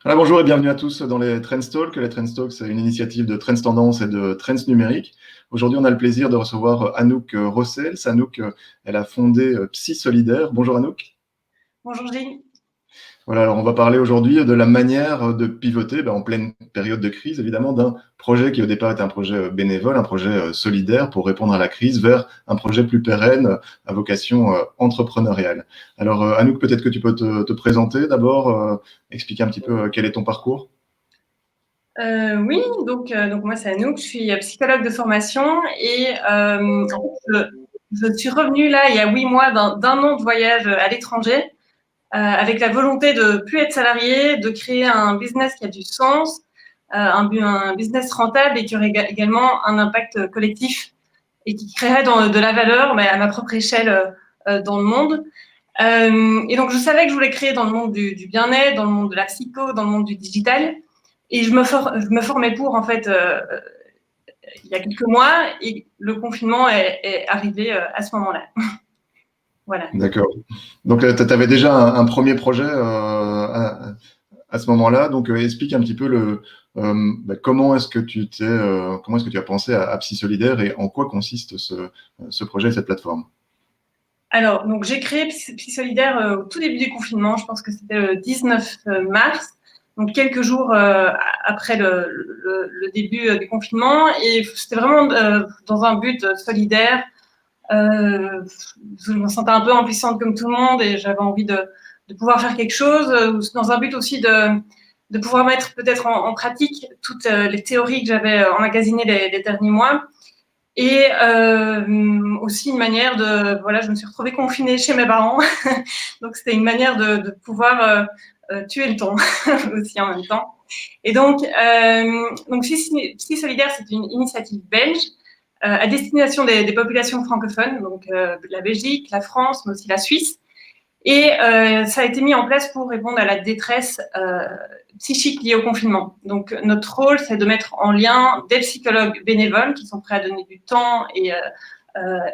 Alors, bonjour et bienvenue à tous dans les Trends Talks. Les Trends Talks, c'est une initiative de Trends Tendance et de Trends Numérique. Aujourd'hui, on a le plaisir de recevoir Anouk Rossel. Anouk, elle a fondé Psy Solidaire. Bonjour Anouk. Bonjour Gilles. Voilà, alors on va parler aujourd'hui de la manière de pivoter, en pleine période de crise, évidemment, d'un projet qui au départ était un projet bénévole, un projet solidaire pour répondre à la crise, vers un projet plus pérenne à vocation entrepreneuriale. Alors Anouk, peut-être que tu peux te présenter d'abord, expliquer un petit peu quel est ton parcours. Oui, donc moi c'est Anouk, je suis psychologue de formation et en fait, je suis revenue là il y a 8 mois d'un an de voyage à l'étranger avec la volonté de plus être salariée, de créer un business qui a du sens, un business rentable et qui aurait également un impact collectif et qui créerait de la valeur mais à ma propre échelle dans le monde. Et donc je savais que je voulais créer dans le monde du bien-être, dans le monde de la psycho, dans le monde du digital. Et je me formais pour, en fait, il y a quelques mois, et le confinement est arrivé à ce moment-là. Voilà. D'accord. Donc, tu avais déjà un premier projet à ce moment-là. Donc, explique un petit peu comment est-ce que tu as pensé à Psy Solidaire et en quoi consiste ce projet et cette plateforme. Alors, donc j'ai créé Psy Solidaire au tout début du confinement, je pense que c'était le 19 mars, donc quelques jours après le début du confinement, et c'était vraiment dans un but solidaire. Je me sentais un peu impuissante comme tout le monde et j'avais envie de pouvoir faire quelque chose, dans un but aussi de pouvoir mettre peut-être en pratique toutes les théories que j'avais emmagasinées les derniers mois. Et aussi une manière de, voilà, je me suis retrouvée confinée chez mes parents, donc c'était une manière de pouvoir tuer le temps aussi en même temps. Et donc Psy Solidaire, c'est une initiative belge à destination des populations francophones, donc la Belgique, la France, mais aussi la Suisse. Et ça a été mis en place pour répondre à la détresse psychique liée au confinement. Donc notre rôle, c'est de mettre en lien des psychologues bénévoles qui sont prêts à donner du temps et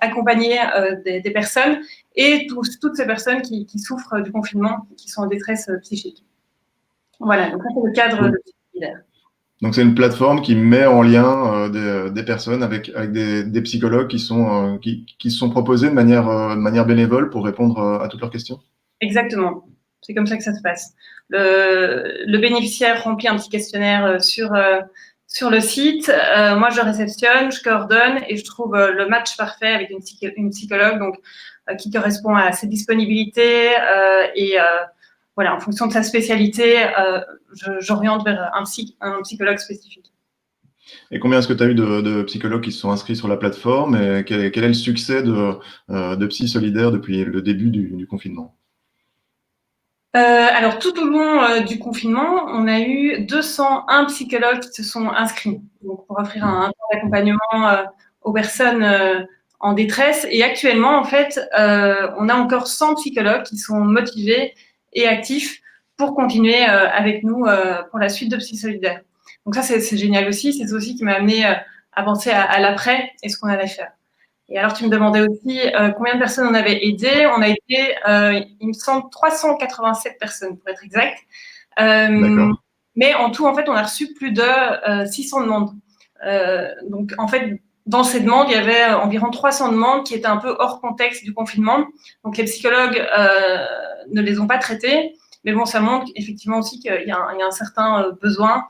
accompagner des personnes et toutes ces personnes qui souffrent du confinement, qui sont en détresse psychique. Voilà, donc ça c'est le cadre de Psy. Donc, c'est une plateforme qui met en lien des personnes avec des psychologues qui se sont proposés de manière bénévole pour répondre à toutes leurs questions. Exactement. C'est comme ça que ça se passe. Le bénéficiaire remplit un petit questionnaire sur le site. Moi, je réceptionne, je coordonne et je trouve le match parfait avec une psychologue donc, qui correspond à ses disponibilités. Et voilà, en fonction de sa spécialité, j'oriente vers un psychologue spécifique. Et combien est-ce que tu as eu de psychologues qui se sont inscrits sur la plateforme et quel est le succès de Psy Solidaire depuis le début du confinement? Alors, tout au long du confinement, on a eu 201 psychologues qui se sont inscrits donc, pour offrir un temps d'accompagnement aux personnes en détresse. Et actuellement, en fait, on a encore 100 psychologues qui sont motivés et actifs pour continuer avec nous pour la suite de Psy Solidaire. Donc ça, c'est génial aussi. C'est ça aussi qui m'a amené à penser à l'après et ce qu'on allait faire. Et alors, tu me demandais aussi combien de personnes on avait aidé. On a aidé, il me semble, 387 personnes, pour être exact. D'accord. Mais en tout, en fait, on a reçu plus de 600 demandes. Donc, en fait, dans ces demandes, il y avait environ 300 demandes qui étaient un peu hors contexte du confinement. Donc, les psychologues ne les ont pas traitées. Mais bon, ça montre effectivement aussi qu'il y a un certain besoin.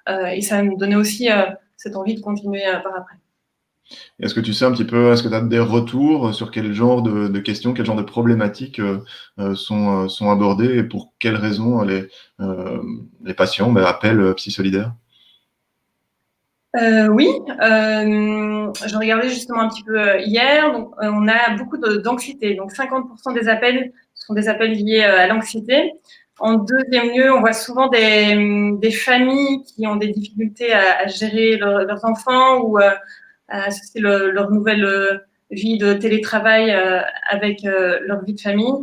Et ça nous donnait aussi cette envie de continuer par après. Est-ce que tu sais un petit peu, est-ce que tu as des retours sur quel genre de questions, quel genre de problématiques sont abordées et pour quelles raisons les patients appellent Psy Solidaire? Oui, je regardais justement un petit peu hier. Donc, on a beaucoup d'anxiété. Donc, 50% des appels sont des appels liés à l'anxiété. En deuxième lieu, on voit souvent des familles qui ont des difficultés à gérer leurs enfants ou à associer leur nouvelle vie de télétravail avec leur vie de famille.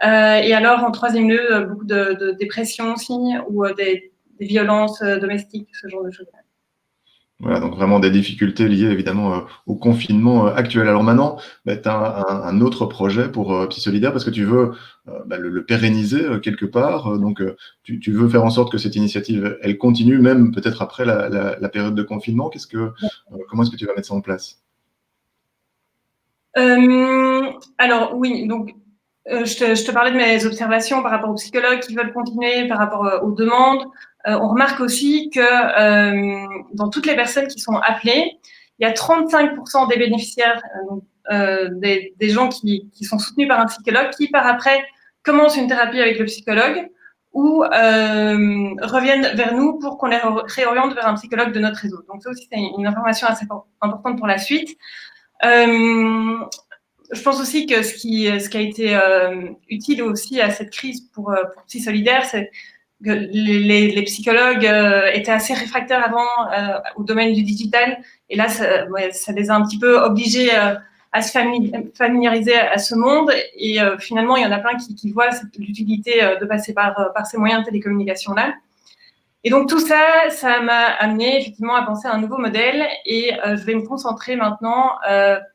Et alors, en troisième lieu, beaucoup de dépression aussi ou des violences domestiques, ce genre de choses. Voilà, donc vraiment des difficultés liées évidemment au confinement actuel. Alors maintenant, bah, tu as un autre projet pour Psy-Solidaire parce que tu veux le pérenniser quelque part. Tu veux faire en sorte que cette initiative, elle continue même peut-être après la période de confinement. Comment est-ce que tu vas mettre ça en place? Alors oui, donc je te parlais de mes observations par rapport aux psychologues qui veulent continuer, par rapport aux demandes. On remarque aussi que dans toutes les personnes qui sont appelées, il y a 35% des bénéficiaires, des gens qui sont soutenus par un psychologue, qui par après commencent une thérapie avec le psychologue ou reviennent vers nous pour qu'on les réoriente vers un psychologue de notre réseau. Donc ça aussi, c'est une information assez importante pour la suite. Je pense aussi que ce qui a été utile aussi à cette crise pour Psy Solidaire, c'est que les psychologues étaient assez réfractaires avant au domaine du digital. Et là, ça les a un petit peu obligés à se familiariser à ce monde. Et finalement, il y en a plein qui voient l'utilité de passer par ces moyens de télécommunication-là. Et donc tout ça, ça m'a amené effectivement à penser à un nouveau modèle et je vais me concentrer maintenant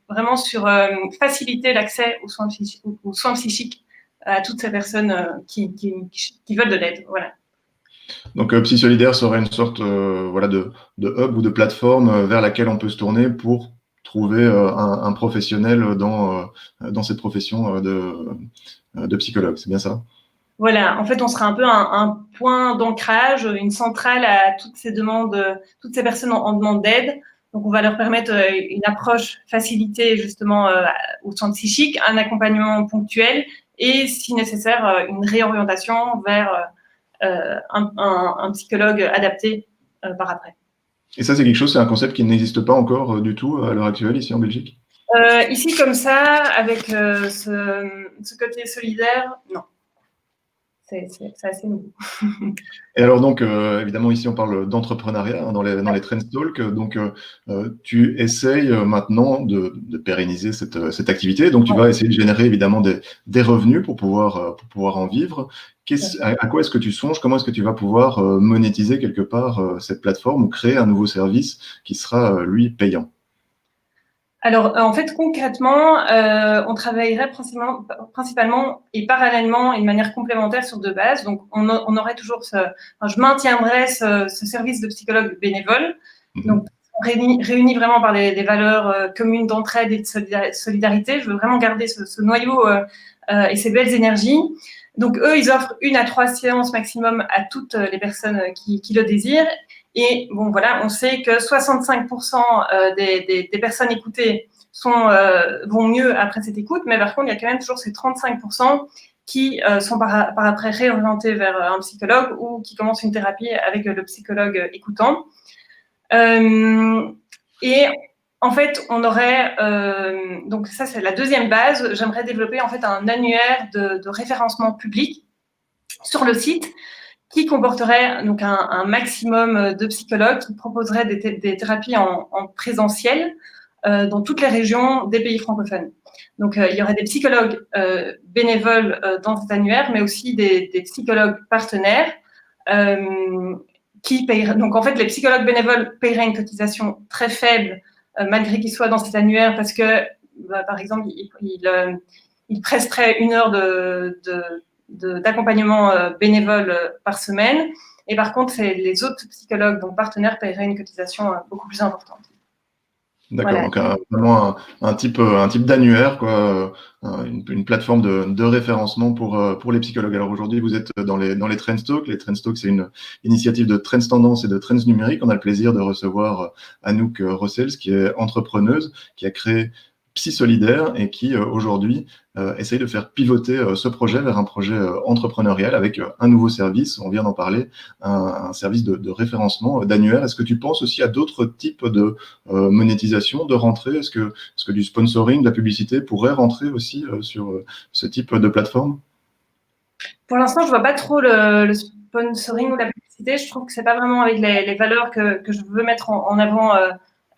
vraiment sur faciliter l'accès aux soins psychiques à toutes ces personnes qui veulent de l'aide. Voilà. Donc Psy Solidaire serait une sorte voilà, de hub ou de plateforme vers laquelle on peut se tourner pour trouver un professionnel dans cette profession de psychologue. C'est bien ça? Voilà, en fait, on sera un peu un point d'ancrage, une centrale à toutes ces demandes, toutes ces personnes en demande d'aide. Donc, on va leur permettre une approche facilitée justement aux soins psychiques, un accompagnement ponctuel et, si nécessaire, une réorientation vers un psychologue adapté par après. Et ça, c'est quelque chose, c'est un concept qui n'existe pas encore du tout à l'heure actuelle ici en Belgique? Ici, comme ça, avec ce côté solidaire, non. C'est assez nouveau. Et alors donc, évidemment, ici, on parle d'entrepreneuriat dans les Trends Talk. Donc, tu essayes maintenant de pérenniser cette activité. Donc, tu vas essayer de générer évidemment des revenus pour pouvoir en vivre. À quoi est-ce que tu songes? Comment est-ce que tu vas pouvoir monétiser quelque part cette plateforme ou créer un nouveau service qui sera, lui, payant? Alors, en fait, concrètement, on travaillerait principalement et parallèlement et de manière complémentaire sur deux bases. Donc, on aurait toujours je maintiendrai ce service de psychologue bénévole. Donc, réuni vraiment par des valeurs communes d'entraide et de solidarité. Je veux vraiment garder ce noyau et ces belles énergies. Donc, eux, ils offrent 1 à 3 séances maximum à toutes les personnes qui le désirent. Et bon, voilà, on sait que 65% des personnes écoutées vont mieux après cette écoute, mais par contre, il y a quand même toujours ces 35% qui sont par après réorientés vers un psychologue ou qui commencent une thérapie avec le psychologue écoutant. Et en fait, on aurait, donc ça c'est la deuxième base, j'aimerais développer en fait un annuaire de référencement public sur le site qui comporterait donc un maximum de psychologues qui proposeraient des thérapies en présentiel dans toutes les régions des pays francophones. Donc, il y aurait des psychologues bénévoles dans cet annuaire, mais aussi des psychologues partenaires qui paieraient. Donc, en fait, les psychologues bénévoles paieraient une cotisation très faible malgré qu'ils soient dans cet annuaire parce que, par exemple, ils presteraient 1 heure d'accompagnement bénévole par semaine. Et par contre, les autres psychologues, donc partenaires, paieraient une cotisation beaucoup plus importante. D'accord, donc vraiment un type d'annuaire, quoi, une plateforme de référencement pour les psychologues. Alors aujourd'hui, vous êtes dans les Trends Talk. Les Trends Talk, c'est une initiative de Trends Tendance et de Trends Numérique. On a le plaisir de recevoir Anouk Rossels, qui est entrepreneuse, qui a créé Psy Solidaire et qui aujourd'hui essaye de faire pivoter ce projet vers un projet entrepreneurial avec un nouveau service, on vient d'en parler, un service de référencement d'annuaire. Est-ce que tu penses aussi à d'autres types de monétisation, de rentrée? Est-ce que du sponsoring, de la publicité pourrait rentrer aussi sur ce type de plateforme? Pour l'instant, je vois pas trop le sponsoring ou la publicité. Je trouve que c'est pas vraiment avec les valeurs que je veux mettre en avant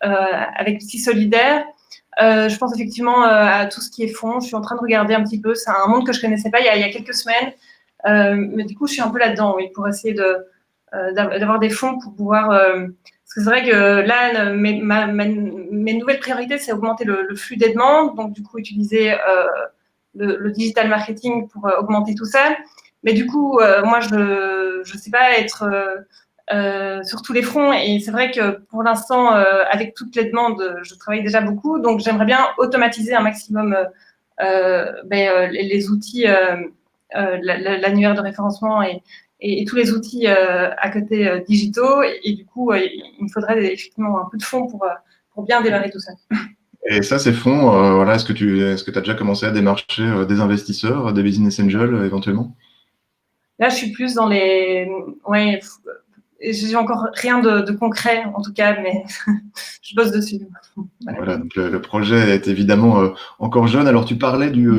avec Psy Solidaire. Je pense effectivement à tout ce qui est fonds. Je suis en train de regarder un petit peu. C'est un monde que je connaissais pas il y a quelques semaines. Mais du coup, je suis un peu là-dedans, oui, pour essayer d'avoir des fonds pour pouvoir... parce Parce que c'est vrai que là, mes nouvelles priorités, c'est augmenter le flux des demandes, donc du coup utiliser le digital marketing pour augmenter tout ça. Mais du coup, moi, je sais pas être sur tous les fronts, et c'est vrai que pour l'instant, avec toutes les demandes, je travaille déjà beaucoup, donc j'aimerais bien automatiser un maximum les outils, l'annuaire de référencement et tous les outils à côté digitaux. Et du coup, il me faudrait effectivement un peu de fonds pour bien démarrer tout ça. Et ça, ces fonds, voilà, est-ce que tu as déjà commencé à démarcher des investisseurs, des business angels éventuellement? Là, je suis plus dans les... Ouais, j'ai encore rien de concret, en tout cas, mais je bosse dessus. Voilà. Voilà, donc le projet est évidemment encore jeune. Alors, tu parlais du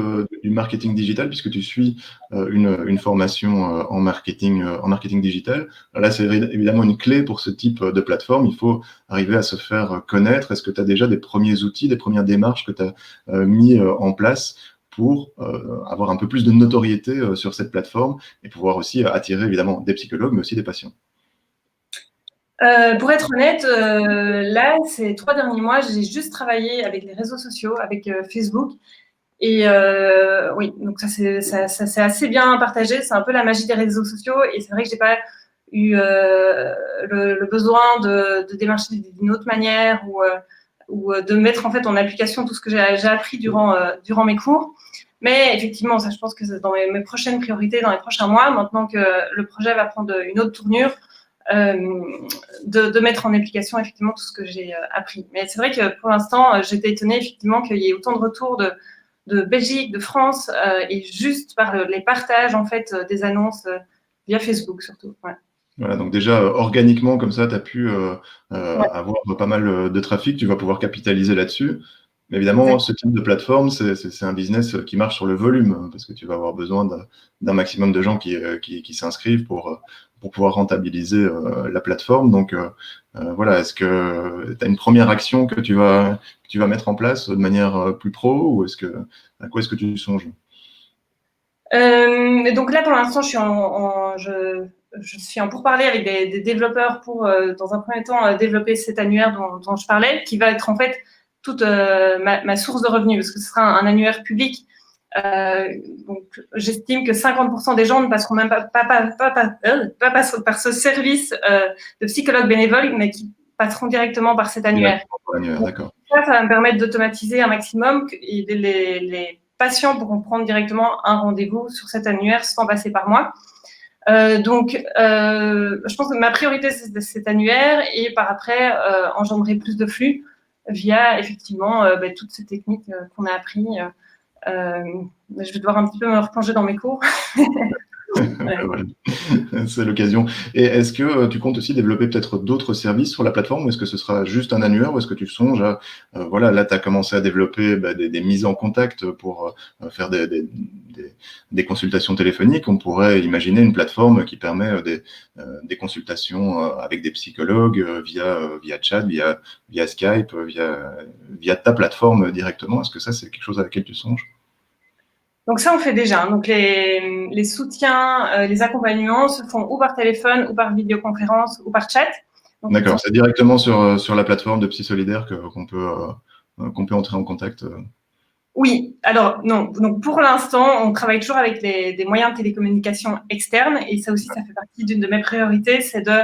marketing digital, puisque tu suis une formation en marketing digital. Là, c'est évidemment une clé pour ce type de plateforme. Il faut arriver à se faire connaître. Est-ce que tu as déjà des premiers outils, des premières démarches que tu as mis en place pour avoir un peu plus de notoriété sur cette plateforme et pouvoir aussi attirer évidemment des psychologues, mais aussi des patients? Pour être honnête, là, ces 3 derniers mois, j'ai juste travaillé avec les réseaux sociaux, avec Facebook. Et oui, donc ça c'est assez bien partagé. C'est un peu la magie des réseaux sociaux. Et c'est vrai que j'ai pas eu le besoin de démarcher d'une autre manière ou de mettre en fait en application tout ce que j'ai appris durant mes cours. Mais effectivement, ça, je pense que c'est dans mes prochaines priorités, dans les prochains mois, maintenant que le projet va prendre une autre tournure, de mettre en application effectivement tout ce que j'ai appris. Mais c'est vrai que pour l'instant, j'étais étonnée effectivement qu'il y ait autant de retours de Belgique, de France, et juste par les partages en fait des annonces via Facebook surtout. Ouais. Voilà, donc déjà, organiquement, comme ça, tu as pu Ouais. avoir pas mal de trafic, tu vas pouvoir capitaliser là-dessus. Mais évidemment, Exact. ce type de plateforme, c'est un business qui marche sur le volume, parce que tu vas avoir besoin d'un maximum de gens qui s'inscrivent pour pouvoir rentabiliser la plateforme. Donc voilà, est-ce que tu as une première action que tu vas mettre en place de manière plus pro, ou à quoi est-ce que tu songes? Donc là, pour l'instant, je suis en pourparlers avec des développeurs pour, dans un premier temps, développer cet annuaire dont je parlais, qui va être en fait toute ma source de revenus, parce que ce sera un annuaire public. Donc, j'estime que 50% des gens ne passeront même pas par ce service de psychologue bénévole, mais qui passeront directement par cet annuaire. Directement pour l'annuaire, d'accord. Ça va me permettre d'automatiser un maximum et les patients pourront prendre directement un rendez-vous sur cet annuaire sans passer par moi. Donc, je pense que ma priorité, c'est cet annuaire et par après, engendrer plus de flux via effectivement toutes ces techniques qu'on a appris. Je vais devoir un petit peu me replonger dans mes cours. Ouais. Voilà. C'est l'occasion. Et est-ce que tu comptes aussi développer peut-être d'autres services sur la plateforme, ou est-ce que ce sera juste un annuaire, ou est-ce que tu songes à, voilà, là, tu as commencé à développer des mises en contact pour faire des consultations téléphoniques. On pourrait imaginer une plateforme qui permet des consultations avec des psychologues via chat, via Skype, via ta plateforme directement. Est-ce que ça, c'est quelque chose à laquelle tu songes? Donc ça, on fait déjà. Donc les soutiens, les accompagnements se font ou par téléphone, ou par vidéoconférence, ou par chat. D'accord, c'est directement sur la plateforme de Psy Solidaire qu'on peut entrer en contact. Oui, alors non. Donc pour l'instant, on travaille toujours avec des moyens de télécommunication externes, et ça aussi, ça fait partie d'une de mes priorités, c'est de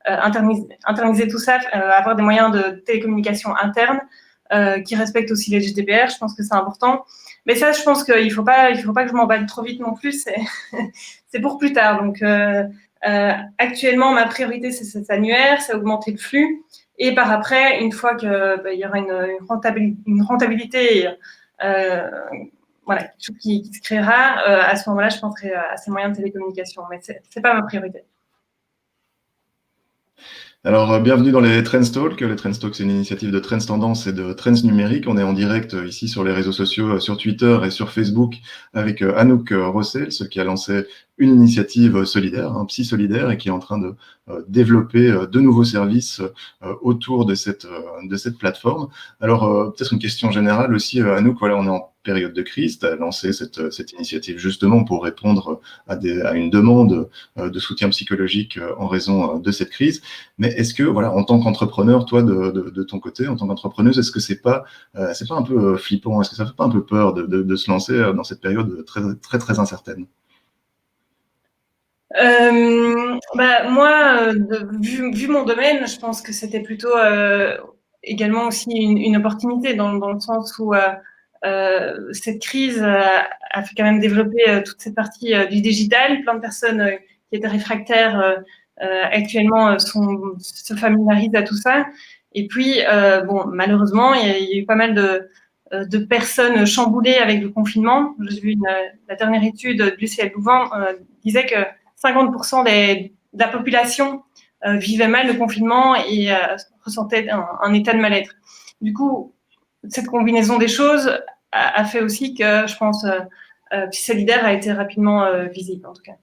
internaliser tout ça, avoir des moyens de télécommunication internes qui respectent aussi les GDPR. Je pense que c'est important. Mais ça, je pense qu'il faut pas que je m'emballe trop vite non plus. C'est pour plus tard. Donc actuellement, ma priorité, c'est cet annuaire, c'est augmenter le flux. Et par après, une fois que il y aura une rentabilité, voilà, quelque chose qui se créera, à ce moment-là, je penserai à ces moyens de télécommunication. Mais c'est pas ma priorité. Alors, bienvenue dans les Trends Talk. Les Trends Talk, c'est une initiative de Trends Tendance et de Trends Numérique. On est en direct ici sur les réseaux sociaux, sur Twitter et sur Facebook, avec Anouk Rossel, qui a lancé une initiative solidaire, un Psy Solidaire, et qui est en train de développer de nouveaux services autour de cette plateforme. Alors, peut-être une question générale aussi, Anouk, voilà, on est en période de crise, tu as lancé cette initiative justement pour répondre à une demande de soutien psychologique en raison de cette crise. Mais est-ce que, voilà, en tant qu'entrepreneur, toi, de ton côté, en tant qu'entrepreneuse, est-ce que c'est pas un peu flippant? Est-ce que ça fait pas un peu peur de se lancer dans cette période très, très, très incertaine? Moi, vu mon domaine, je pense que c'était plutôt également aussi une opportunité dans le sens où cette crise a fait quand même développer toute cette partie du digital. Plein de personnes qui étaient réfractaires actuellement se familiarisent à tout ça. Et puis, bon, malheureusement, il y a eu pas mal de personnes chamboulées avec le confinement. J'ai vu la dernière étude du CL Louvain disait que 50% de la population vivait mal le confinement et ressentait un état de mal-être. Du coup, cette combinaison des choses a fait aussi que, je pense, Psy Solidaire a été rapidement visible, en tout cas.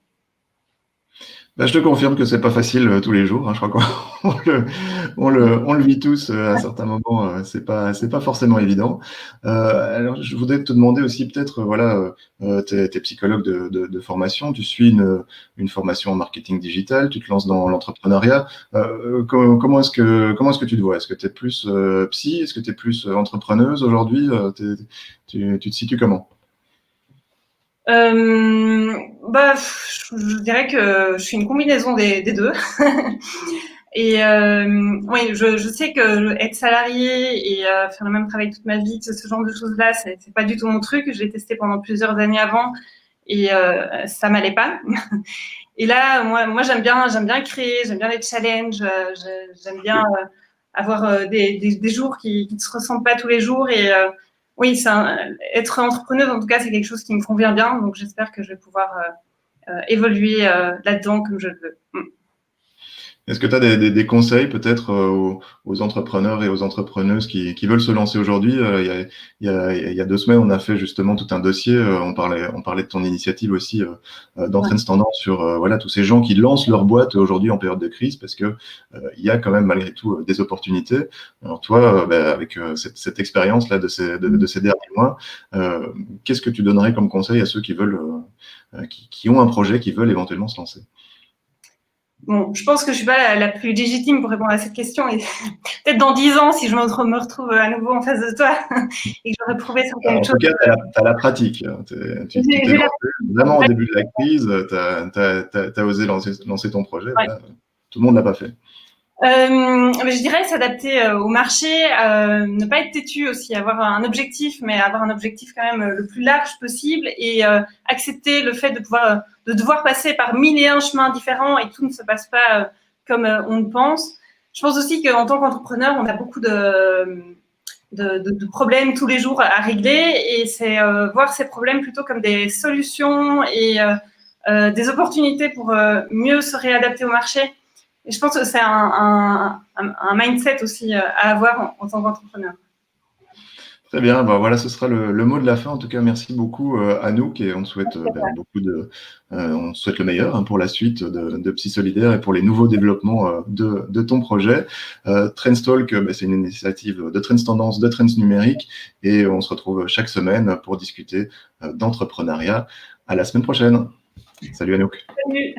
Bah, je te confirme que c'est pas facile tous les jours, hein. Je crois qu'on le vit tous à un certain moment. C'est pas forcément évident. Alors, je voudrais te demander aussi peut-être, voilà, t'es psychologue de formation, tu suis une formation en marketing digital, tu te lances dans l'entrepreneuriat. Comment est-ce que tu te vois? Est-ce que tu es plus psy? Est-ce que tu es plus entrepreneuse aujourd'hui? Tu te situes comment? Je dirais que je suis une combinaison des deux. Et oui, je sais que être salarié et faire le même travail toute ma vie, ce genre de choses-là, c'est pas du tout mon truc. Je l'ai testé pendant plusieurs années avant et ça m'allait pas. Et là, moi, j'aime bien créer, j'aime bien les challenges, j'aime bien avoir des jours qui ne se ressemblent pas tous les jours. Et oui, être entrepreneuse, en tout cas, c'est quelque chose qui me convient bien. Donc, j'espère que je vais pouvoir évoluer là-dedans comme je le veux. Est-ce que tu as des conseils peut-être aux entrepreneurs et aux entrepreneuses qui veulent se lancer aujourd'hui? Il y a 2 semaines, on a fait justement tout un dossier. On parlait de ton initiative aussi d'Entraîne Tendance sur voilà, tous ces gens qui lancent leur boîte aujourd'hui en période de crise parce que il y a quand même malgré tout des opportunités. Alors toi, avec cette expérience là de ces derniers mois, qu'est-ce que tu donnerais comme conseil à ceux qui veulent qui ont un projet, qui veulent éventuellement se lancer? Bon, je pense que je suis pas la plus légitime pour répondre à cette question. Et peut-être dans 10 ans, si je me retrouve à nouveau en face de toi et que j'aurais prouvé certaines choses. En tout cas, tu as la pratique. Tu t'es lancé vraiment au début de la crise, tu as osé lancer ton projet. Ouais. Voilà. Tout le monde ne l'a pas fait. Je dirais s'adapter au marché, ne pas être têtu aussi, avoir un objectif, mais avoir un objectif quand même le plus large possible et accepter le fait de devoir passer par 1001 chemins différents et tout ne se passe pas comme on le pense. Je pense aussi qu'en tant qu'entrepreneur, on a beaucoup de problèmes tous les jours à régler et c'est voir ces problèmes plutôt comme des solutions et des opportunités pour mieux se réadapter au marché. Et je pense que c'est un mindset aussi à avoir en tant qu'entrepreneur. Très bien, voilà, ce sera le mot de la fin. En tout cas, merci beaucoup Anouk et on te souhaite on te souhaite le meilleur hein, pour la suite de Psy Solidaire et pour les nouveaux développements de ton projet. Trendstalk, c'est une initiative de Trends Tendance, de Trends Numérique et on se retrouve chaque semaine pour discuter d'entrepreneuriat. À la semaine prochaine. Salut Anouk. Salut.